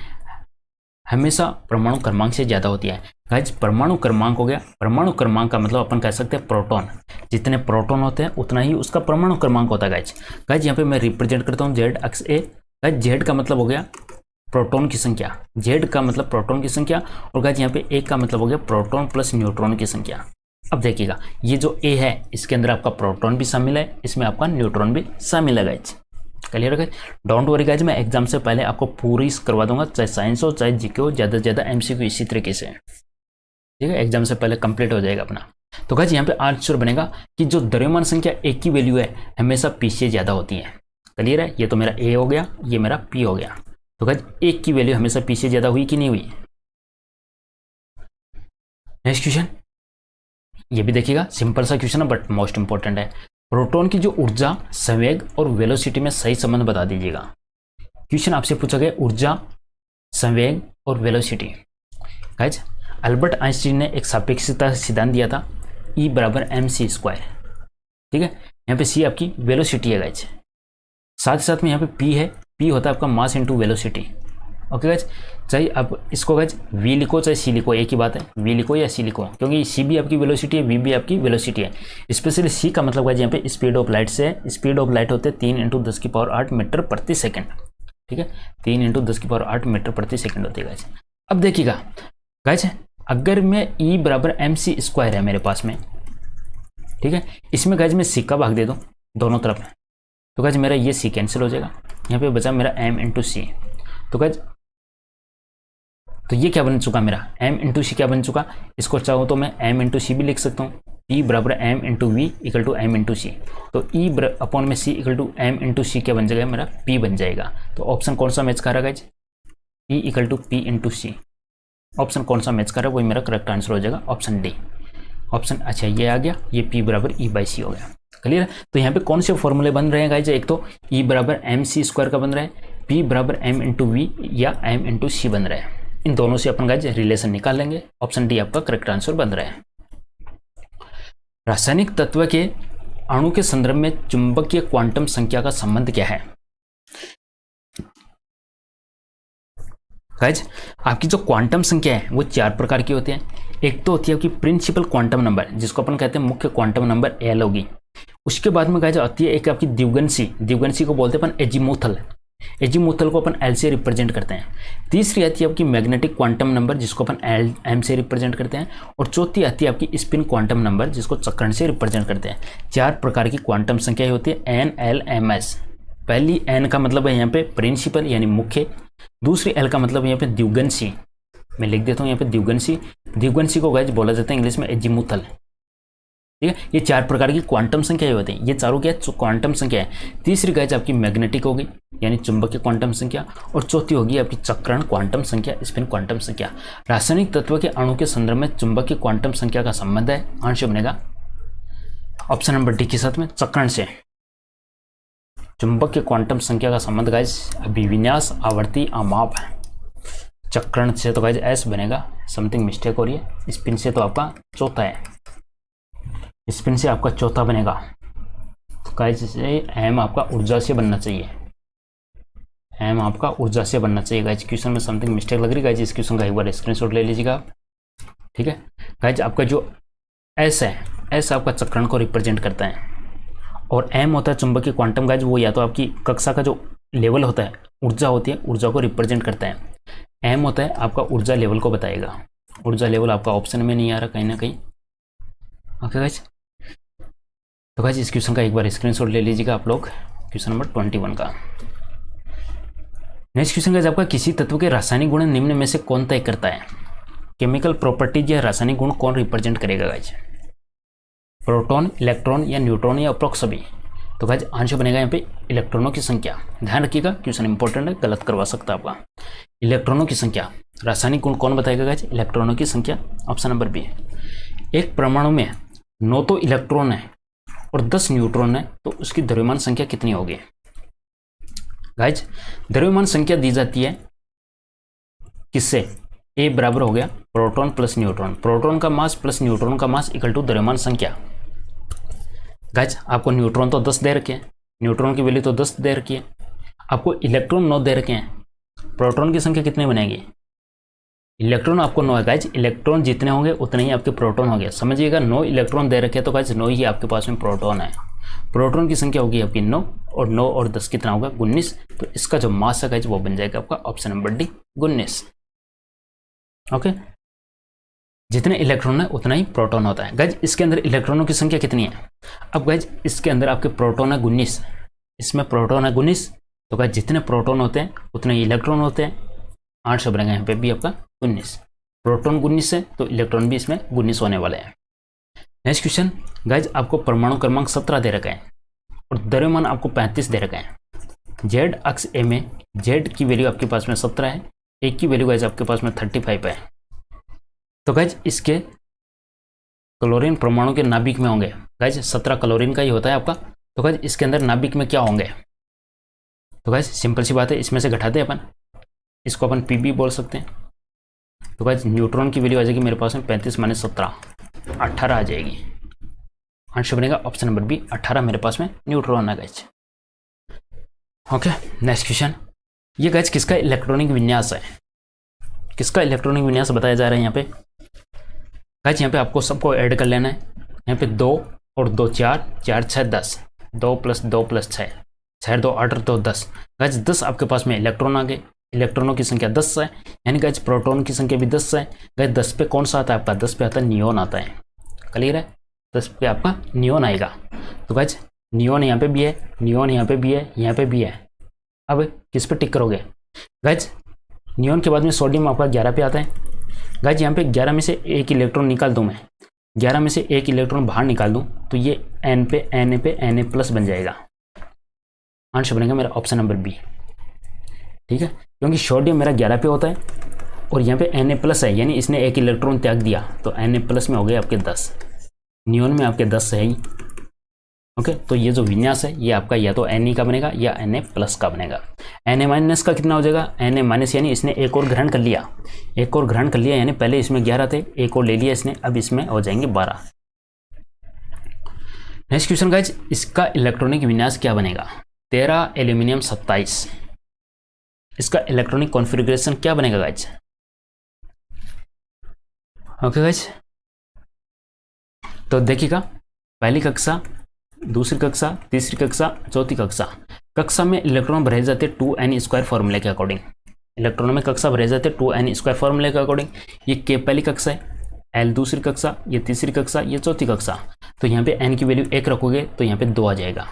हमेशा परमाणु क्रमांक से ज्यादा होती है। गाइज परमाणु क्रमांक हो गया, परमाणु क्रमांक का मतलब अपन कह सकते हैं प्रोटॉन, जितने प्रोटॉन होते हैं उतना ही उसका परमाणु क्रमांक होता है। गाइज यहाँ पे मैं रिप्रेजेंट करता हूँ Z अक्ष A। गाइज Z का मतलब हो गया प्रोटॉन की संख्या, Z का मतलब प्रोटॉन की संख्या, और गाइज यहाँ पे A का मतलब हो गया प्रोटॉन प्लस न्यूट्रॉन की संख्या। अब देखिएगा ये जो A है इसके अंदर आपका प्रोटॉन भी शामिल है, इसमें आपका न्यूट्रॉन भी शामिल है। गाइज क्लियर है? डोंट वरी गाइज, मैं एग्जाम से पहले आपको पूरी करवा दूंगा, चाहे साइंस हो चाहे जीके हो, ज़्यादा से ज़्यादा MCQ इसी तरीके से, ठीक है? एग्जाम से पहले कंप्लीट हो जाएगा अपना। तो गाइज यहाँ पे आंसर बनेगा कि जो द्रव्यमान संख्या एक की वैल्यू है हमेशा P से ज़्यादा होती है। क्लियर है? ये तो मेरा A हो गया, ये मेरा P हो गया। तो गाइज एक की वैल्यू हमेशा P से ज़्यादा हुई कि नहीं हुई? नेक्स्ट क्वेश्चन, ये भी देखिएगा, सिंपल सा क्वेश्चन है बट मोस्ट इंपॉर्टेंट है। प्रोटॉन की जो ऊर्जा, संवेग और वेलोसिटी में सही संबंध बता दीजिएगा। क्वेश्चन आपसे पूछा गया ऊर्जा, संवेग और वेलोसिटी। गाइज अल्बर्ट आइंस्टीन ने एक सापेक्षता सिद्धांत दिया था, E बराबर mc²। ठीक है, यहाँ पे C आपकी वेलोसिटी है गाइज, साथ ही साथ में यहाँ पे P है, P होता है आपका mass into velocity. Okay guys, चाहे आप इसको गाइज V लिखो चाहे C लिखो, एक ही बात है, V लिखो या C लिखो, क्योंकि C भी आपकी वेलोसिटी है, V भी आपकी वेलोसिटी है। स्पेशली C का मतलब गाइज यहाँ पे स्पीड ऑफ लाइट से है। स्पीड ऑफ लाइट होते हैं 3 × 10⁸ मीटर प्रति सेकंड। ठीक है, 3 × 10⁸ मीटर प्रति सेकंड होती है गाइज। अब देखिएगा गाइज, अगर मैं E बराबर mc² है मेरे पास में, ठीक है, इसमें गाइज मैं C का भाग दे दूँ दोनों तरफ, तो गाइज मेरा ये C कैंसिल हो जाएगा, यहाँ पे बचा मेरा m × C। तो गाइज तो ये क्या बन चुका मेरा m × C क्या बन चुका? इसको चाहो तो मैं m × C भी लिख सकता हूँ, P बराबर m × V = m × C। तो E अपॉन में C = m × C क्या बन जाएगा? मेरा P बन जाएगा। तो ऑप्शन कौन सा मैच कर रहा है guys? E = P × C। Option कौन सा मैच कर रहा है वही मेरा करेक्ट आंसर हो जाएगा, ऑप्शन डी। ऑप्शन अच्छा ये आ गया, ये P बराबर E/C हो गया। क्लियर है? तो यहाँ पे कौन से फॉर्मूले बन रहे हैं गाइज? एक तो E बराबर mc² का बन रहा है, P बराबर m × V या m × C बन रहा है। इन दोनों से अपन गाइज रिलेशन निकाल लेंगे। ऑप्शन डी आपका करेक्ट आंसर बन रहा है। रासायनिक तत्व के अणु के संदर्भ में चुंबकीय क्वांटम संख्या का संबंध क्या है? गाइज आपकी जो क्वांटम संख्या है वो 4 प्रकार की होती है। एक तो होती है आपकी प्रिंसिपल क्वांटम नंबर, जिसको अपन कहते हैं मुख्य क्वांटम नंबर L होगी। उसके बाद में गाइज आती है एक आपकी द्विगुणसी को बोलते हैं अपन एजीमुथल। एजीमुथल को अपन एल से रिप्रेजेंट करते हैं। तीसरी आती है आपकी मैग्नेटिक क्वांटम नंबर, जिसको अपन एम से रिप्रेजेंट करते हैं। और चौथी आती है आपकी स्पिन क्वांटम नंबर, जिसको चक्रण से रिप्रेजेंट करते हैं। 4 प्रकार की क्वांटम संख्याएं होती है, एन, एल, एम, एस। पहली एन का मतलब है यहाँ पे प्रिंसिपल यानी मुख्य। दूसरी एल का मतलब यहाँ पे द्विगुणसी, मैं लिख देता हूँ यहाँ पे द्विगुणसी। द्विगुणसी को गाइस बोला जाता है इंग्लिश में एजीमुथल। ठीक है, ये 4 प्रकार की क्वांटम संख्याएं होती हैं। ये चारों क्या क्वांटम संख्या है। तीसरी गाइस आपकी मैग्नेटिक होगी यानी चुंबकीय क्वांटम संख्या, और चौथी होगी आपकी चक्रण क्वांटम संख्या, स्पिन क्वांटम संख्या। रासायनिक तत्व के अणु के संदर्भ में चुंबकीय क्वांटम संख्या का संबंध है, आंसर बनेगा ऑप्शन नंबर डी के साथ में चक्रण से। चुंबकीय क्वांटम संख्या का संबंध गाइस अभिविन्यास, आवर्ती, अमाप है। चक्रण से तो गाइस एस बनेगा, समथिंग मिस्टेक हो रही है। स्पिन से तो आपका चौथा है, स्पिन से आपका चौथा बनेगा। तो गाइस एम आपका ऊर्जा से बनना चाहिए, एम आपका ऊर्जा से बनना चाहिए। गाइस क्वेश्चन में समथिंग मिस्टेक लग रही है गाइस, इस क्वेश्चन का एक बार स्क्रीनशॉट ले लीजिएगा। ठीक है गाइस, आपका जो एस है, एस आपका चक्रण को रिप्रेजेंट करता है, और एम होता है चुंबकीय क्वांटम। गाइस वो या तो आपकी कक्षा का जो लेवल होता है, ऊर्जा होती है, ऊर्जा को रिप्रेजेंट करता है। एम होता है आपका ऊर्जा लेवल को बताएगा। ऊर्जा लेवल आपका ऑप्शन में नहीं आ रहा कहीं ना कहीं। ओके गाइस, तो गाइस इस क्वेश्चन का एक बार स्क्रीनशॉट ले लीजिएगा आप लोग, क्वेश्चन नंबर 21 का। नेक्स्ट क्वेश्चन गाइस आपका, किसी तत्व के रासायनिक गुण निम्न में से कौन तय करता है? केमिकल प्रॉपर्टीज या रासायनिक गुण कौन रिप्रेजेंट करेगा गाइस? प्रोटॉन, इलेक्ट्रॉन या न्यूट्रॉन या अप्रोक्स सभी? तो गाइस आंसर बनेगा यहाँ पे इलेक्ट्रॉनों की संख्या। ध्यान रखिएगा, क्वेश्चन इंपॉर्टेंट है, गलत करवा सकता है आपका। इलेक्ट्रॉनों की संख्या, रासायनिक गुण कौन बताएगा गाइस? इलेक्ट्रॉनों की संख्या, ऑप्शन नंबर बी। एक परमाणु में 9 तो इलेक्ट्रॉन है और 10 न्यूट्रॉन है, तो उसकी द्रव्यमान संख्या कितनी होगी? गाइस द्रव्यमान संख्या दी जाती है किससे? ए बराबर हो गया प्रोटॉन प्लस न्यूट्रॉन। प्रोटॉन का मास प्लस न्यूट्रॉन का मास इक्वल टू द्रव्यमान संख्या। गाइस आपको न्यूट्रॉन तो 10 दे रखे हैं, न्यूट्रॉन की वैल्यू तो 10 दे रखी है, आपको इलेक्ट्रॉन 9 दे रखे हैं। प्रोटॉन की संख्या कितनी बनेगी? इलेक्ट्रॉन आपको 9 है गाइस, इलेक्ट्रॉन जितने होंगे उतने ही आपके प्रोटॉन होंगे। समझिएगा, 9 इलेक्ट्रॉन दे रखे हैं तो गाइस 9 ही आपके पास में प्रोटॉन है। प्रोटॉन की संख्या होगी आपकी 9, और 9 और 10 कितना होगा? 19। तो इसका जो मास है गाइस वो बन जाएगा आपका ऑप्शन नंबर डी, 19। ओके, जितने इलेक्ट्रॉन है उतना ही प्रोटॉन होता है। गाइस इसके अंदर इलेक्ट्रॉनों की संख्या कितनी है? अब गाइस इसके अंदर आपके प्रोटॉन है 19, इसमें प्रोटॉन है 19, तो गाइस जितने प्रोटॉन होते हैं उतने ही इलेक्ट्रॉन होते हैं। आंसर बनेगा यहाँ पे भी आपका 19। प्रोटॉन 19 है तो इलेक्ट्रॉन भी इसमें 19 होने वाले हैं। नेक्स्ट क्वेश्चन गाइस, आपको परमाणु क्रमांक 17 दे रखा है और द्रव्यमान आपको 35 दे रखा है। जेड अक्ष ए में जेड की वैल्यू आपके पास में 17 है, ए की वैल्यू गाइस आपके पास में 35 है। तो गाइस इसके क्लोरीन परमाणु के नाभिक में होंगे गाइस 17 क्लोरीन का ही होता है आपका। तो गाइस इसके अंदर नाभिक में क्या होंगे? तो गाइस सिंपल सी बात है, इसमें से घटाते अपन, इसको अपन पी भी बोल सकते हैं। तो गाइस न्यूट्रॉन की वैल्यू आ जाएगी मेरे पास में 35 माइनस 17, 18 आ जाएगी। आंसर बनेगा ऑप्शन नंबर बी, 18 मेरे पास में न्यूट्रॉन है गाइस। ओके नेक्स्ट क्वेश्चन, ये गाइस किसका इलेक्ट्रॉनिक विन्यास है? किसका इलेक्ट्रॉनिक विन्यास बताया जा रहा है यहाँ पे? गाइस यहाँ पे आपको सबको ऐड कर लेना है। यहाँ पे 2 और 2 4, 4 6 10, 2 + 2 + 6, 6 2 8 2 10। गाइस 10 आपके पास में इलेक्ट्रॉन आ गए, इलेक्ट्रॉनों की संख्या 10 है, यानी गाइस प्रोटॉन की संख्या भी 10 है। गाइस 10 पे कौन सा आता है आपका? 10 पे आता है नियोन आता है। क्लियर है? 10 पे आपका नियोन आएगा। तो गाइस नियोन यहाँ पे भी है, नियोन यहाँ पे भी है, यहाँ पे भी है। अब किस पे टिक करोगे? गाइस नियोन के बाद में सोडियम आपका 11 पे आता है। गाइस यहाँ पे 11 में से एक इलेक्ट्रॉन निकाल दूँ मैं, 11 में से एक इलेक्ट्रॉन बाहर निकाल दूँ तो ये एन पे Na+ बन जाएगा। आंसर बनेगा मेरा ऑप्शन नंबर बी। ठीक है, क्योंकि सोडियम मेरा 11 पे होता है और यहाँ पे Na+ है, यानी इसने एक इलेक्ट्रॉन त्याग दिया, तो Na+ में हो गए आपके 10, नियोन में आपके 10 है ही। ओके, तो ये जो विन्यास है ये आपका या तो Na का बनेगा या Na+ का बनेगा। Na- का कितना हो जाएगा? Na- यानी इसने एक और ग्रहण कर लिया, एक और ग्रहण कर लिया, यानी पहले इसमें 11 थे, एक और ले लिया इसने, अब इसमें हो जाएंगे 12। नेक्स्ट क्वेश्चन गाइज, इसका इलेक्ट्रॉनिक विन्यास क्या बनेगा? 13 एल्यूमिनियम 27, इसका इलेक्ट्रॉनिक कॉन्फ़िगरेशन क्या बनेगा गाइज? ओके गाइज, तो देखिएगा, पहली कक्षा, दूसरी कक्षा, तीसरी कक्षा, चौथी कक्षा, कक्षा में इलेक्ट्रॉन भरे जाते 2n² फॉर्मूले के अकॉर्डिंग। इलेक्ट्रॉनों में कक्षा भरे जाते 2n² फॉर्मूले के अकॉर्डिंग। ये k पहली कक्षा है, l दूसरी कक्षा, ये तीसरी कक्षा, ये चौथी कक्षा। तो यहाँ पे n की वैल्यू 1 रखोगे तो यहाँ पे 2 आ जाएगा।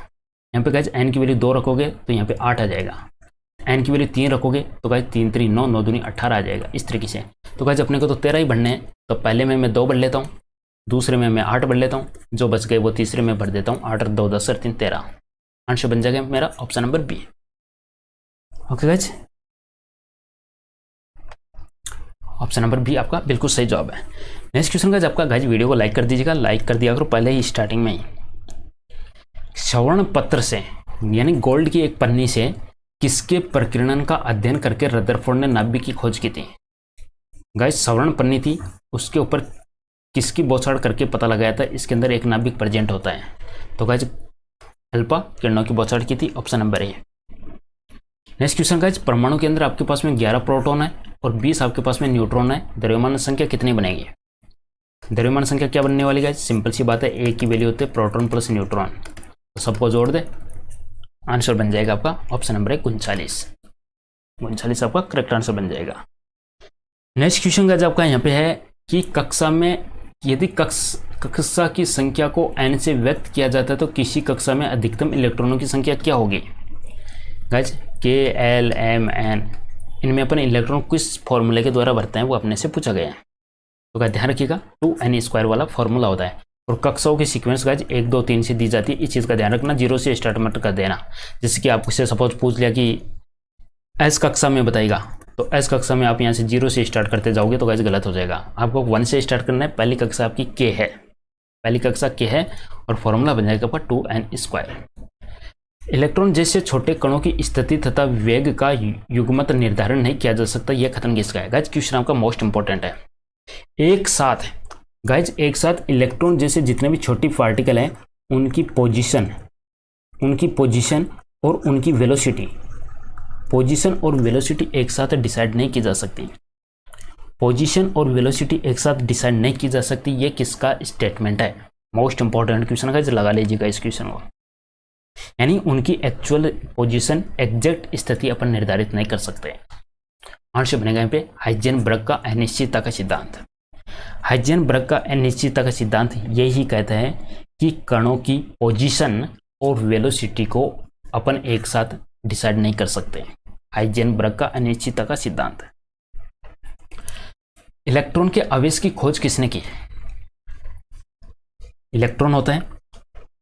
यहाँ पे गाइज n की वैल्यू 2 रखोगे तो यहाँ पे 8 आ जाएगा। n की वैल्यू 3 रखोगे तो गाइज 3 3 9 9 दूनी 18 आ जाएगा, इस तरीके से। तो गाइज अपने को तो 13 ही भरने हैं, तो पहले में मैं 2 भर लेता हूँ, दूसरे में मैं 8 भर लेता हूँ, जो बच गए वो तीसरे में भर देता हूँ। 8 और 2 10 और 3 13। आंसर बन जाएगा मेरा option number B. Okay guys, option number B आपका बिल्कुल सही जवाब है। नेक्स्ट क्वेश्चन गाइज आपका, गाइज वीडियो को लाइक कर दीजिएगा, लाइक कर दिया करो पहले ही स्टार्टिंग में ही। स्वर्ण पत्र से यानी गोल्ड की एक पन्नी से किसके प्रकीर्णन का अध्ययन करके रदरफोर्ड ने नाभिक की खोज की थी? गाइज स्वर्ण पन्नी थी, उसके ऊपर किसकी बौछार करके पता लगाया था इसके अंदर एक नाभिक प्रेजेंट होता है? तो गाइज अल्फा किरणों की बौछार की थी, option number A. Next question guys, परमाणु के अंदर आपके पास में 11 प्रोटॉन है और 20 आपके पास में न्यूट्रॉन है, द्रव्यमान संख्या कितनी बनेगी? द्रव्यमान संख्या क्या बनने वाली गाइज? सिंपल सी बात है, ए की वैल्यू होती है प्रोटॉन प्लस न्यूट्रॉन, तो सबको जोड़ दे, आंसर बन जाएगा आपका ऑप्शन नंबर 39। 39 आपका करेक्ट आंसर बन जाएगा। नेक्स्ट क्वेश्चन गाइज आपका यहाँ पे है कि कक्षा में यदि कक्षा की संख्या को n से व्यक्त किया जाता है तो किसी कक्षा में अधिकतम इलेक्ट्रॉनों की संख्या क्या होगी? Guys k l m n, इनमें अपन इलेक्ट्रॉन किस फॉर्मूले के द्वारा भरते हैं वो अपने से पूछा गया है। तो गाइज ध्यान रखिएगा, 2n² वाला फॉर्मूला होता है और कक्षाओं की सीक्वेंस गाइज 1 2 3 से दी जाती है। इस चीज़ का ध्यान रखना, 0 से स्टार्ट मत कर देना। जैसे कि आपसे सपोज पूछ लिया कि एस कक्षा में बताएगा, तो एस कक्षा में आप यहाँ से 0 से स्टार्ट करते जाओगे तो गाइज गलत हो जाएगा। आपको 1 से स्टार्ट करना है। पहली कक्षा आपकी k है, पहली कक्षा k है और फॉर्मूला बन जाएगा पर 2n²। इलेक्ट्रॉन जैसे छोटे कणों की स्थिति तथा वेग का युग्मत निर्धारण नहीं किया जा सकता, यह कथन किसका है? गाइज क्वेश्चन आपका मोस्ट इंपॉर्टेंट है। एक साथ गाइज एक साथ इलेक्ट्रॉन जैसे जितने भी छोटी पार्टिकल हैं उनकी पोजीशन और उनकी वेलोसिटी, पोजीशन और वेलोसिटी एक साथ डिसाइड नहीं की जा सकती। पोजीशन और वेलोसिटी एक साथ डिसाइड नहीं की जा सकती, ये किसका स्टेटमेंट है? मोस्ट इंपॉर्टेंट क्वेश्चन गाइज, लगा लीजिएगा इस क्वेश्चन को। यानी उनकी एक्चुअल पोजीशन, एग्जैक्ट स्थिति अपन निर्धारित नहीं कर सकते। आंसर बनेगा यहाँ पे हाइजेनबर्ग का अनिश्चितता का सिद्धांत। हाइजेनबर्ग का अनिश्चितता का सिद्धांत यही कहता है कि कणों की पोजीशन और वेलोसिटी को अपन एक साथ डिसाइड नहीं कर सकते। हाइजेनबर्ग का अनिश्चितता का सिद्धांत। इलेक्ट्रॉन के आवेश की खोज किसने की? इलेक्ट्रॉन होता है,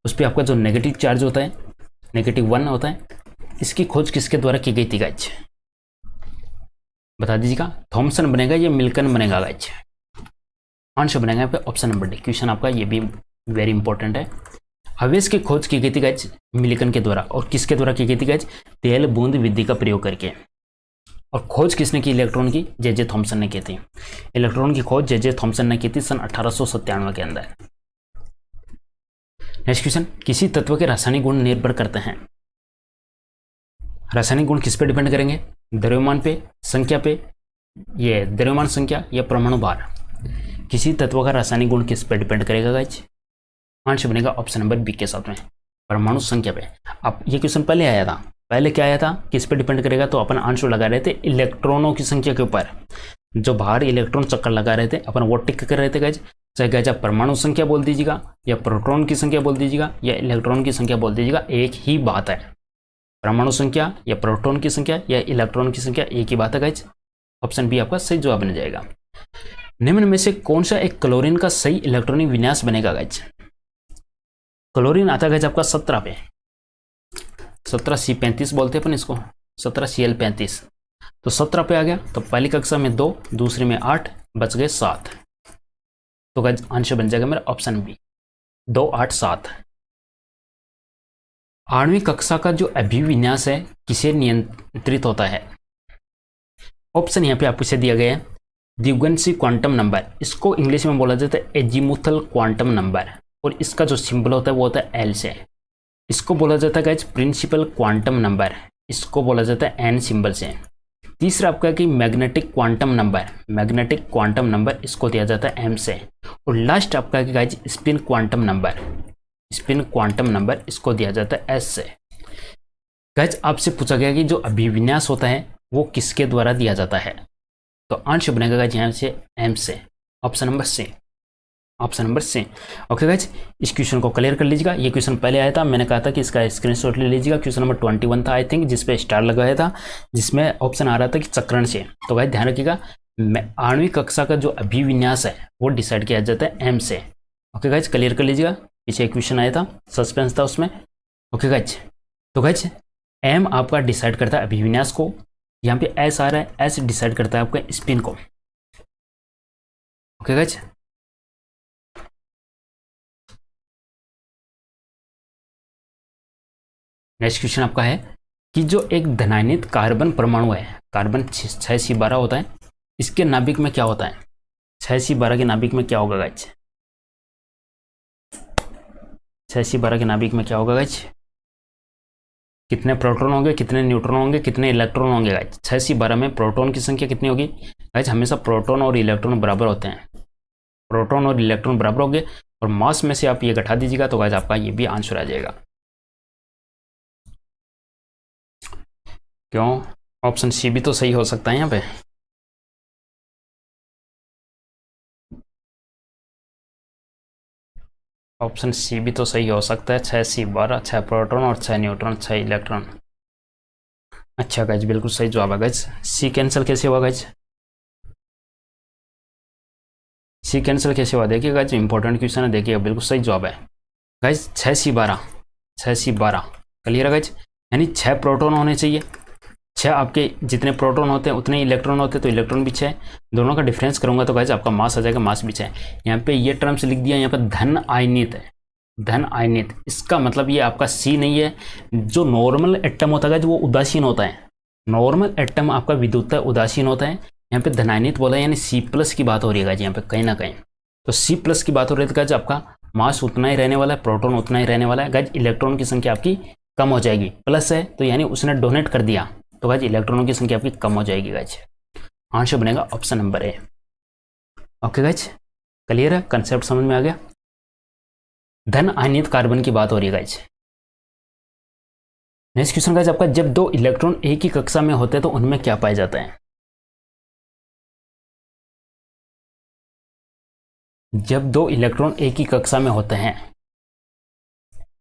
उस पर आपका जो नेगेटिव चार्ज होता है, -1 होता है, इसकी खोज किसके द्वारा की गई थी गाइज? बता दीजिएगा, थॉमसन बनेगा या मिल्कन बनेगा गाइज? आंसर बनेगा यहाँ पे ऑप्शन नंबर डी। क्वेश्चन आपका ये भी वेरी इंपॉर्टेंट है। आवेश की खोज की गई थी गाइज मिल्कन के द्वारा, और किसके द्वारा की गई थी गाइज? तेल बूंद विधि का प्रयोग करके। और खोज किसने की इलेक्ट्रॉन की? जे थॉमसन ने की थी। इलेक्ट्रॉन की खोज जे थॉमसन ने की थी सन 1897 के अंदर। नेक्स्ट क्वेश्चन, किसी तत्व के रासायनिक गुण निर्भर करते हैं। रासायनिक गुण किस पे डिपेंड करेंगे? द्रव्यमान पे, संख्या पे, ये द्रव्यमान संख्या या परमाणु भार। किसी तत्व का रासायनिक गुण किस पे डिपेंड करेगा गाइज? आंसर बनेगा ऑप्शन नंबर बी के साथ में, परमाणु संख्या पे। अब ये क्वेश्चन पहले आया था, पहले क्या आया था, किस पे डिपेंड करेगा? तो अपन आंसर लगा रहे थे इलेक्ट्रॉनों की संख्या के ऊपर। जो बाहर इलेक्ट्रॉन चक्कर लगा रहे थे अपन वो टिक कर रहे थे गाइज। चाहे गाइज आप परमाणु संख्या बोल दीजिएगा या प्रोटॉन की संख्या बोल दीजिएगा या इलेक्ट्रॉन की संख्या बोल दीजिएगा, एक ही बात है। परमाणु संख्या या प्रोटॉन की संख्या या इलेक्ट्रॉन की संख्या एक ही बात है गाइज। ऑप्शन बी आपका सही जवाब बन जाएगा। निम्न में से कौन सा एक क्लोरीन का सही इलेक्ट्रॉनिक विन्यास बनेगा गाइज? क्लोरीन आता है गाइज आपका 17 पे, 17C35 बोलते हैं अपन इसको, 17Cl35। तो 17 पे आ गया, तो पहली कक्षा में 2, दूसरी में 8, बच गए 7। तो गाइज आंसर बन जाएगा मेरा ऑप्शन बी, 2 8 7। आणविक कक्षा का जो अभिविन्यास है किसे नियंत्रित होता है? ऑप्शन यहाँ पे आपको से दिया गया है, द्विगुणित क्वांटम नंबर, इसको इंग्लिश में बोला जाता है एजीमुथल क्वांटम नंबर, और इसका जो सिंबल होता है वो होता है एल से। इसको बोला जाता है गाइज प्रिंसिपल क्वांटम नंबर, इसको बोला जाता है एन सिंबल से। तीसरा आपका कि magnetic quantum number, magnetic quantum number इसको दिया जाता है एम से। और लास्ट आपका कि guys spin quantum number, spin quantum number इसको दिया जाता है एस से। गाइज आपसे पूछा गया कि जो अभिविन्यास होता है वो किसके द्वारा दिया जाता है, तो आंसर बनेगा गाइज यहाँ से एम से, option number C, option number C. Okay guys, इस क्वेश्चन को क्लियर कर लीजिएगा। ये क्वेश्चन पहले आया था, मैंने कहा था कि इसका स्क्रीनशॉट ले लीजिएगा। क्वेश्चन नंबर 21 था आई थिंक, जिसपे स्टार लगाया था, जिसमें ऑप्शन आ रहा था कि चक्रण से। तो गाइज ध्यान रखिएगा, आणविक कक्षा का जो अभिविन्यास है वो डिसाइड किया जाता है एम से। ओके गाइज, क्लियर कर लीजिएगा। पीछे एक क्वेश्चन आया था, सस्पेंस था उसमें। ओके गाइज, तो गाइज एम आपका डिसाइड करता है अभिविन्यास को, यहाँ पे एस आ रहा है, एस डिसाइड करता है आपका स्पिन को। ओके गाइज, नेक्स्ट क्वेश्चन आपका है कि जो एक धनायनित कार्बन परमाणु है, कार्बन 6C12 होता है, इसके नाभिक में क्या होता है? 6C12 के नाभिक में क्या होगा गाइज? 6C12 के नाभिक में क्या होगा गाइज? कितने प्रोटॉन होंगे, कितने न्यूट्रॉन होंगे, कितने इलेक्ट्रॉन होंगे गाइज? 6C12 में प्रोटॉन की संख्या कितनी होगी गाइज? हमेशा प्रोटॉन और इलेक्ट्रॉन बराबर होते हैं, प्रोटॉन और इलेक्ट्रॉन बराबर होंगे, और मास में से आप ये घटा दीजिएगा तो गाइज आपका ये भी आंसर आ जाएगा। क्यों? ऑप्शन सी भी तो सही हो सकता है यहाँ पे। ऑप्शन सी भी तो सही हो सकता है। 6C12, 6 प्रोटॉन और 6 न्यूट्रॉन, 6 इलेक्ट्रॉन। अच्छा गाइज, बिल्कुल सही जवाब है गाइज। सी कैंसिल कैसे हुआ गाइज? सी कैंसिल कैसे हुआ? देखिए गाइज, इंपॉर्टेंट क्वेश्चन है, देखिएगा, बिल्कुल सही जवाब है गाइज। 6C12, 6C12 क्लियर है गाइज, यानी 6 प्रोटॉन होने चाहिए। 6 आपके जितने प्रोटॉन होते हैं उतने इलेक्ट्रॉन होते हैं, तो इलेक्ट्रॉन भी 6, दोनों का डिफरेंस करूंगा तो गाइज आपका मास आ जाएगा, मास भी 6। यहाँ पे ये टर्म्स लिख दिया, यहाँ पे धन आयनित है, धन आयनित, इसका मतलब ये आपका सी नहीं है। जो नॉर्मल एटम होता है गाइज वो उदासीन होता है, नॉर्मल एटम आपका विद्युत उदासीन होता है। यहाँ पे धनायनित बोला है, यानी C+ की बात हो रही है गाइज यहाँ पे कहीं ना कहीं, तो C+ की बात हो रही है तो गाइज आपका मास उतना ही रहने वाला है, प्रोटॉन उतना ही रहने वाला है गाइज। इलेक्ट्रॉन की संख्या आपकी कम हो जाएगी, प्लस है तो यानी उसने डोनेट कर दिया, तो गाइज इलेक्ट्रॉनों की संख्या आपकी कम हो जाएगी गाइज। आंसर बनेगा option number A. Okay guys, clear है, कंसेप्ट समझ में आ गया। धन आयनित कार्बन की बात हो रही है गाइज। नेक्स्ट क्वेश्चन गाइज आपका, जब 2 इलेक्ट्रॉन एक ही कक्षा में होते हैं तो उनमें क्या पाया जाता है? जब 2 इलेक्ट्रॉन एक ही कक्षा में होते हैं,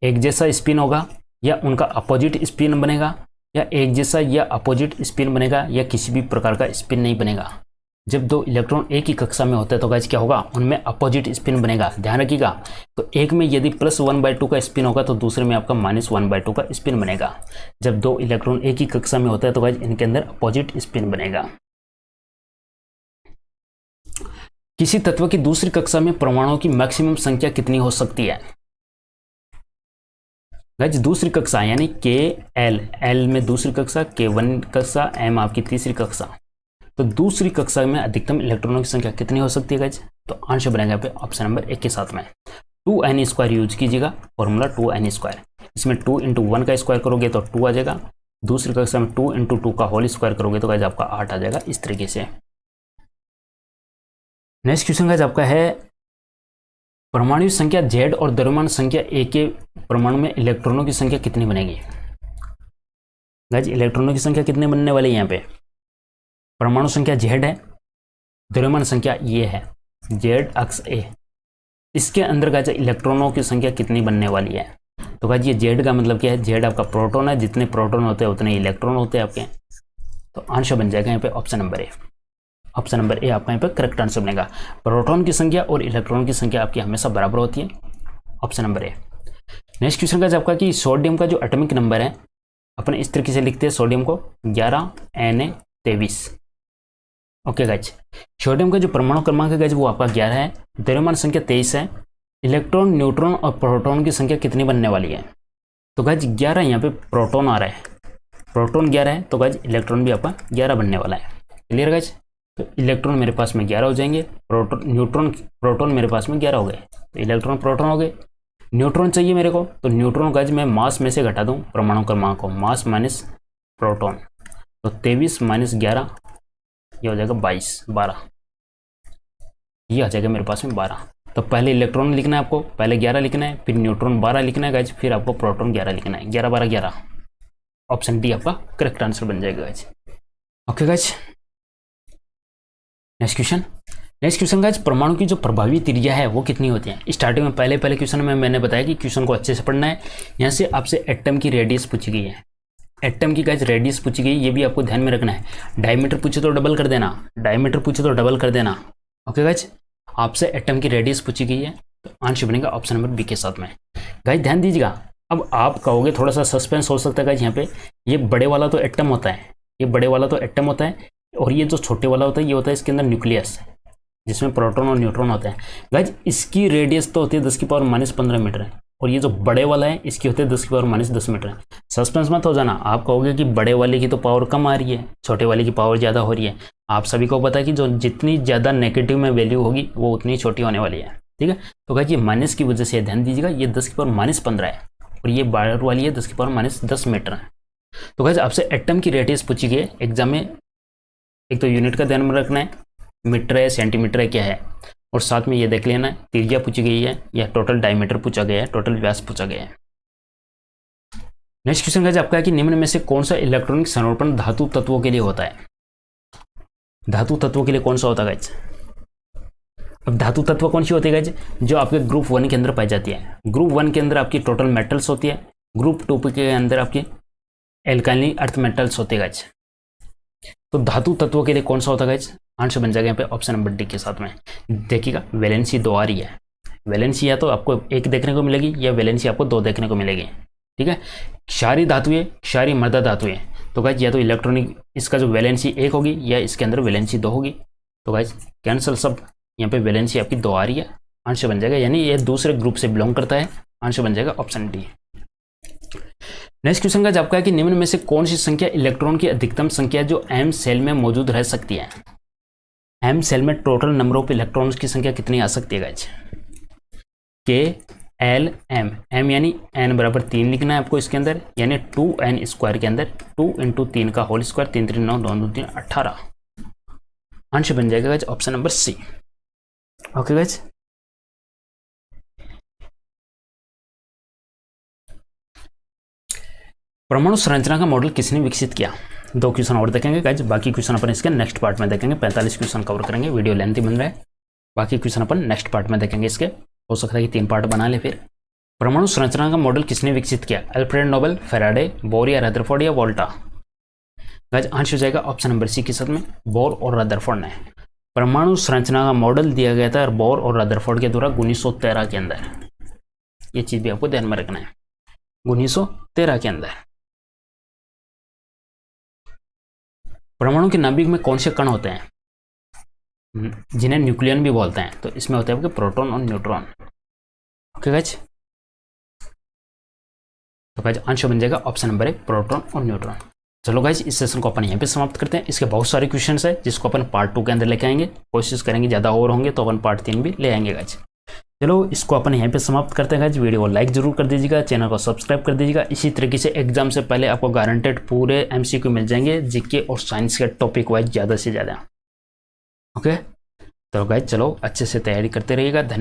एक जैसा स्पिन होगा या उनका अपोजिट स्पिन बनेगा, या एक जैसा या अपोजिट स्पिन बनेगा, या किसी भी प्रकार का स्पिन नहीं बनेगा। जब 2 इलेक्ट्रॉन एक ही कक्षा में होते हैं तो गाइज क्या होगा? उनमें अपोजिट स्पिन बनेगा, ध्यान रखिएगा। तो एक में यदि +1/2 का स्पिन होगा तो दूसरे में आपका -1/2 का स्पिन बनेगा। जब 2 इलेक्ट्रॉन एक ही कक्षा में होता है तो गाइज इनके अंदर अपोजिट स्पिन बनेगा। किसी तत्व की दूसरी कक्षा में परमाणुओं की मैक्सिमम संख्या कितनी हो सकती है? गाइज दूसरी कक्षा यानी KL, L में दूसरी कक्षा, K1 कक्षा, M आपकी तीसरी कक्षा, तो दूसरी कक्षा में अधिकतम इलेक्ट्रॉनों की संख्या कितनी हो सकती है गाइज? तो आंसर बनेगा यहाँ पे ऑप्शन नंबर 1 के साथ में 2n² यूज कीजिएगा, फॉर्मूला 2n²। इसमें 2 × 1 का स्क्वायर करोगे तो 2 आ जाएगा, दूसरी कक्षा में 2 × 2 का होल स्क्वायर करोगे तो गाइज आपका 8 आ जाएगा, इस तरीके से। नेक्स्ट क्वेश्चन गाइज आपका है, परमाणु संख्या Z और द्रव्यमान संख्या A के परमाणु में इलेक्ट्रॉनों की संख्या कितनी बनेगी? गाइज इलेक्ट्रॉनों की संख्या कितने बनने वाली है? यहाँ पे परमाणु संख्या Z है, द्रव्यमान संख्या ये है, Z अक्ष A, इसके अंदर गाइज इलेक्ट्रॉनों की संख्या कितनी बनने वाली है? तो गाइज ये Z का मतलब क्या है? Z आपका प्रोटॉन है, जितने प्रोटॉन होते हैं उतने इलेक्ट्रॉन होते हैं आपके, तो आंसर बन जाएगा यहाँ पे option number A. Option number A आपका यहाँ पे करेक्ट आंसर बनेगा। प्रोटॉन की संख्या और इलेक्ट्रॉन की संख्या आपकी हमेशा बराबर होती है, option number A. Next question का आपका कि सोडियम का जो एटॉमिक नंबर है अपन इस तरीके से लिखते हैं, सोडियम को 11Na23। ओके गाइज, सोडियम का जो परमाणु क्रमांक है गाइज वो आपका 11 है, द्रव्यमान संख्या 23 है, इलेक्ट्रॉन, न्यूट्रॉन और प्रोटॉन की संख्या कितनी बनने वाली है? तो गाइज 11 यहाँ पे प्रोटॉन आ रहा है, प्रोटॉन 11 है तो गाइज इलेक्ट्रॉन भी आपका 11 बनने वाला है। क्लियर गाइज, तो इलेक्ट्रॉन मेरे पास में 11 हो जाएंगे, प्रोटॉन मेरे पास में 11 हो गए, तो इलेक्ट्रॉन प्रोटॉन हो गए। न्यूट्रॉन चाहिए मेरे को, तो न्यूट्रॉन गाइज मैं मास में से घटा दूं परमाणु क्रमांक को, मास माइनस प्रोटॉन, तो 23 - 11 ये हो जाएगा 12, ये आ जाएगा मेरे पास में 12। तो पहले इलेक्ट्रॉन लिखना है आपको, पहले 11 लिखना है, फिर न्यूट्रॉन 12 लिखना है गाइज, फिर आपको प्रोटॉन 11 लिखना है, 11 12 11। ऑप्शन डी आपका करेक्ट आंसर बन जाएगा guys. Okay guys, next question guys, परमाणु की जो प्रभावी त्रिज्या है वो कितनी होती है। स्टार्टिंग में पहले क्वेश्चन में मैंने बताया कि क्वेश्चन को अच्छे से पढ़ना है। यहाँ से आपसे एटम की रेडियस पूछी गई है, एटम की गाइज रेडियस पूछी गई, ये भी आपको ध्यान में रखना है। डायमीटर पूछे तो डबल कर देना, डायमीटर पूछे तो डबल कर देना। ओके गाइज, आपसे एटम की रेडियस पूछी गई है, तो आंसर बनेगा ऑप्शन नंबर बी के साथ में। गाइज ध्यान दीजिएगा, अब आप कहोगे थोड़ा सा सस्पेंस हो सकता है गाइज यहाँ पे, ये बड़े वाला तो एटम होता है, ये बड़े वाला तो एटम होता है, और ये जो छोटे वाला होता है ये होता है इसके अंदर न्यूक्लियस, जिसमें प्रोटॉन और न्यूट्रॉन होते हैं। गाइज इसकी रेडियस तो होती है 10⁻⁻15 मीटर है, और ये जो बड़े वाला है इसकी होती है 10⁻10 मीटर है। सस्पेंस मत हो जाना, आप कहोगे कि बड़े वाले की तो पावर कम आ रही है, छोटे वाले की पावर ज़्यादा हो रही है। आप सभी को पता है कि जो जितनी ज़्यादा नेगेटिव में वैल्यू होगी वो उतनी छोटी होने वाली है, ठीक है। तो गाइज ये माइनस की वजह से ध्यान दीजिएगा, ये 10⁻15 है, और ये बाहर वाली है 10⁻10 मीटर है। तो गाइज आपसे एटम की रेडियस पूछी गई है एग्जाम में, एक तो यूनिट का ध्यान में रखना है, मीटर है सेंटीमीटर है क्या है, और साथ में ये देख लेना है त्रिज्या पूछी गई है या टोटल डायमीटर पूछा गया है, टोटल व्यास पूछा गया है। नेक्स्ट क्वेश्चन गाइस आपका है कि निम्न में से कौन सा इलेक्ट्रॉनिक संरूपण धातु तत्वों के लिए होता है। धातु तत्वों के लिए कौन सा होता है गाइस। अब धातु तत्व कौन सी होती है गाइस, जो आपके ग्रुप 1 के अंदर पाई जाती है। ग्रुप 1 के अंदर आपकी टोटल मेटल्स होती है, ग्रुप 2 के अंदर आपकी एल्काइली अर्थ मेटल्स होते हैं गाइस। तो धातु तत्वों के लिए कौन सा होता है गाइस, आंसर बन जाएगा यहाँ पे ऑप्शन नंबर डी के साथ में। देखिएगा वैलेंसी 2 आ रही है, वैलेंसी या तो आपको 1 देखने को मिलेगी या वैलेंसी आपको 2 देखने को मिलेगी, ठीक है। क्षारीय धातुएं, क्षारीय मृदा धातुएं, तो गाइस या तो इलेक्ट्रॉनिक इसका जो वैलेंसी 1 होगी या इसके अंदर वैलेंसी 2 होगी। तो गाइस कैंसिल सब, यहाँ पे वैलेंसी आपकी 2 आ रही है, आंसर बन जाएगा, यानी ये दूसरे ग्रुप से बिलोंग करता है, आंसर बन जाएगा ऑप्शन डी। नेक्स्ट क्वेश्चन का आपका है कि निम्न में से कौन सी संख्या इलेक्ट्रॉन की अधिकतम संख्या जो एम सेल में मौजूद रह सकती है। एम सेल में टोटल नंबर ऑफ इलेक्ट्रॉन्स की संख्या कितनी आ सकती है गाइस, के एल एम, एम यानी एन बराबर 3 लिखना है आपको इसके अंदर, यानी 2n स्क्वायर के अंदर 2 × 3 का होल स्क्वायर, 3 3 9 2 2 3 18, आंसर बन जाएगा guys option number C. Okay guys, परमाणु संरचना का मॉडल किसने विकसित किया। 2 क्वेश्चन और देखेंगे गाइस, बाकी क्वेश्चन अपन इसके नेक्स्ट पार्ट में देखेंगे। 45 क्वेश्चन कवर करेंगे, वीडियो लेंथी बन रहा है, बाकी क्वेश्चन अपन नेक्स्ट पार्ट में देखेंगे इसके, हो सकता है कि 3 पार्ट बना ले। फिर परमाणु संरचना का मॉडल किसने विकसित किया, अल्फ्रेड नोबेल, फैराडे, बोर या रदरफोर्ड या वोल्टा। गाइस आंसर हो जाएगा ऑप्शन नंबर सी के साथ में, बोर और रदरफोर्ड ने परमाणु संरचना का मॉडल दिया गया था बोर और रदरफोर्ड के द्वारा 1913 के अंदर। ये चीज भी आपको ध्यान में रखना है, 1913 के अंदर। परमाणु के नाभिक में कौन से कण होते हैं, जिन्हें न्यूक्लियन भी बोलते हैं, तो इसमें होते हैं आपके प्रोटॉन और न्यूट्रॉन। ओके गाइस, तो गाइस आंसर बन जाएगा ऑप्शन नंबर 1 प्रोटॉन और न्यूट्रॉन। चलो गाइस इस सेशन को अपन यहाँ पे समाप्त करते हैं। इसके बहुत सारे क्वेश्चंस है जिसको अपन पार्ट 2 के अंदर लेके आएंगे, कोशिश करेंगे ज़्यादा और होंगे तो अपन पार्ट 3 भी ले आएंगे गाइस। चलो इसको अपन यहाँ पे समाप्त करते हैं गाइस। वीडियो को लाइक जरूर कर दीजिएगा, चैनल को सब्सक्राइब कर दीजिएगा। इसी तरीके से एग्जाम से पहले आपको गारंटेड पूरे MCQ मिल जाएंगे, जीके और साइंस के टॉपिक वाइज ज़्यादा से ज़्यादा। ओके तो गाइस चलो अच्छे से तैयारी करते रहिएगा। धन्यवाद।